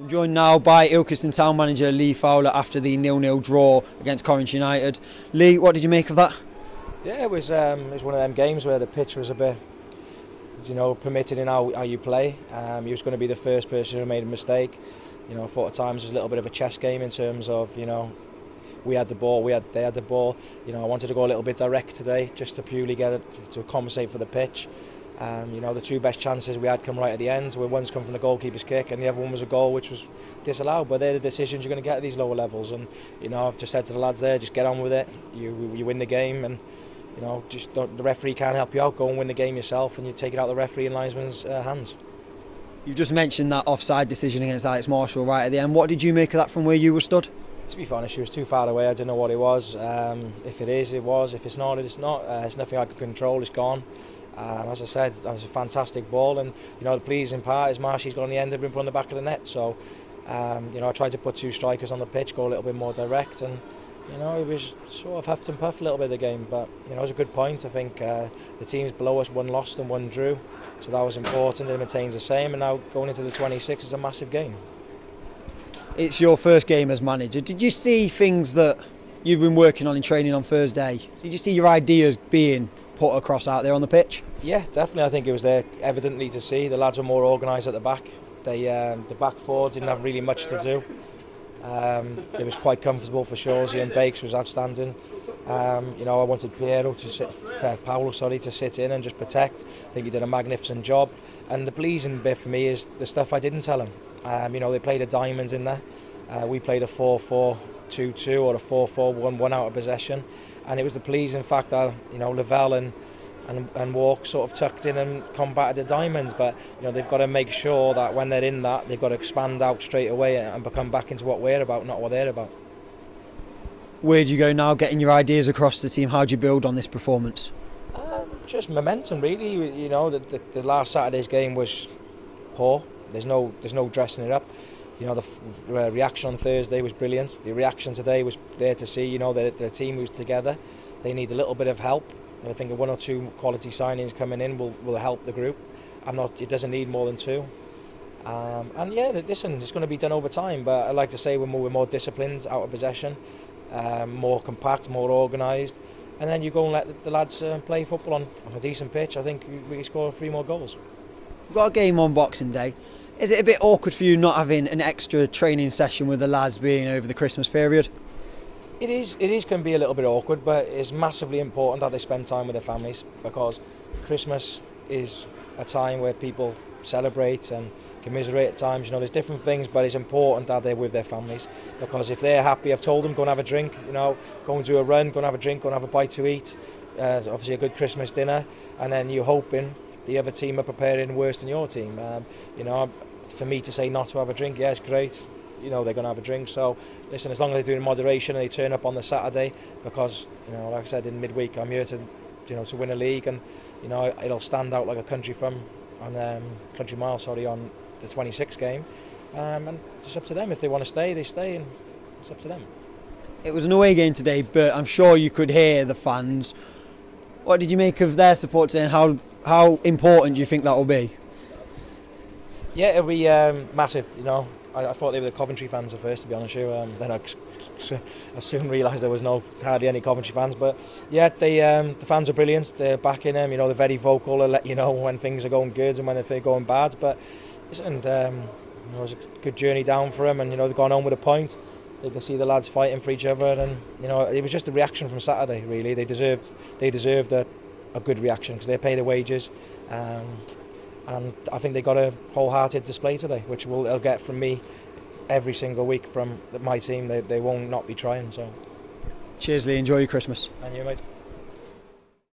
I'm joined now by Ilkeston Town manager Lee Fowler after the 0-0 draw against Coventry United. Lee, what did you make of that? Yeah, it was one of them games where the pitch was a bit, permitted in how you play. He was going to be the first person who made a mistake. I thought at times it was a little bit of a chess game in terms of, we had the ball, they had the ball. I wanted to go a little bit direct today just to purely get it to compensate for the pitch. The two best chances we had come right at the end, where one's come from the goalkeeper's kick and the other one was a goal which was disallowed. But they're the decisions you're going to get at these lower levels, and I've just said to the lads there, just get on with it. You win the game, and the referee can't help you out. Go and win the game yourself, and you take it out of the referee and linesman's hands. You've just mentioned that offside decision against Alex Marshall right at the end. What did you make of that from where you were stood? To be honest, she was too far away. I didn't know what it was. If it is, it was. If it's not, it's not. It's nothing I can control. It's gone. As I said, it was a fantastic ball, and the pleasing part is Marshy's got on the end of him on the back of the net. So, I tried to put two strikers on the pitch, go a little bit more direct, and it was sort of huffed and puffed a little bit of the game. But it was a good point. I think the teams below us, one lost and one drew, so that was important. It maintains the same, and now going into the 26 is a massive game. It's your first game as manager. Did you see things that you've been working on in training on Thursday? Did you see your ideas being put across out there on the pitch? Yeah, definitely. I think it was there evidently to see. The lads were more organised at the back. The back four didn't have really much to do. It was quite comfortable for Shawsey, and Bakes was outstanding. I wanted Fowler to sit in and just protect. I think he did a magnificent job. And the pleasing bit for me is the stuff I didn't tell him. They played a diamond in there. We played a 4-4-2-2 or a 4-4-1-1 out of possession. And it was the pleasing fact that Lavelle and Walk sort of tucked in and combated the diamonds, but they've got to make sure that when they're in that, they've got to expand out straight away and become back into what we're about, not what they're about. Where do you go now, getting your ideas across the team? How do you build on this performance? Just momentum, really. The last Saturday's game was poor. There's no dressing it up. The reaction on Thursday was brilliant. The reaction today was there to see. The team was together. They need a little bit of help. And I think one or two quality signings coming in will help the group. It doesn't need more than two. And yeah, listen, it's going to be done over time. But I like to say we're more disciplined out of possession, more compact, more organised. And then you go and let the lads play football on a decent pitch. I think we can score 3 more goals. We've got a game on Boxing Day. Is it a bit awkward for you not having an extra training session with the lads being over the Christmas period? It is can be a little bit awkward, but it's massively important that they spend time with their families, because Christmas is a time where people celebrate and commiserate at times. There's different things, but it's important that they're with their families, because if they're happy, I've told them, go and have a drink, go and do a run, go and have a drink, go and have a bite to eat, obviously a good Christmas dinner, and then you're hoping the other team are preparing worse than your team. For me to say not to have a drink, yeah, it's great. They're going to have a drink. So, listen, as long as they do it in moderation and they turn up on the Saturday, because, like I said in midweek, I'm here to win a league, and, it'll stand out like a country mile, on the 26th game. And it's up to them. If they want to stay, they stay, and it's up to them. It was an away game today, but I'm sure you could hear the fans. What did you make of their support today, and how important do you think that will be? Yeah, it'll be massive. I thought they were the Coventry fans at first, to be honest with you. Then I soon realised there was hardly any Coventry fans. But yeah, the fans are brilliant. They're backing them. They're very vocal. They'll let you know when things are going good and when they're going bad. But listen, it was a good journey down for them, and they've gone home with a point. They can see the lads fighting for each other, and it was just the reaction from Saturday. Really, they deserved a good reaction, because they pay their wages. And I think they got a wholehearted display today, which they'll get from me every single week from my team. They won't not be trying. So, cheers, Lee. Enjoy your Christmas. And you, mate.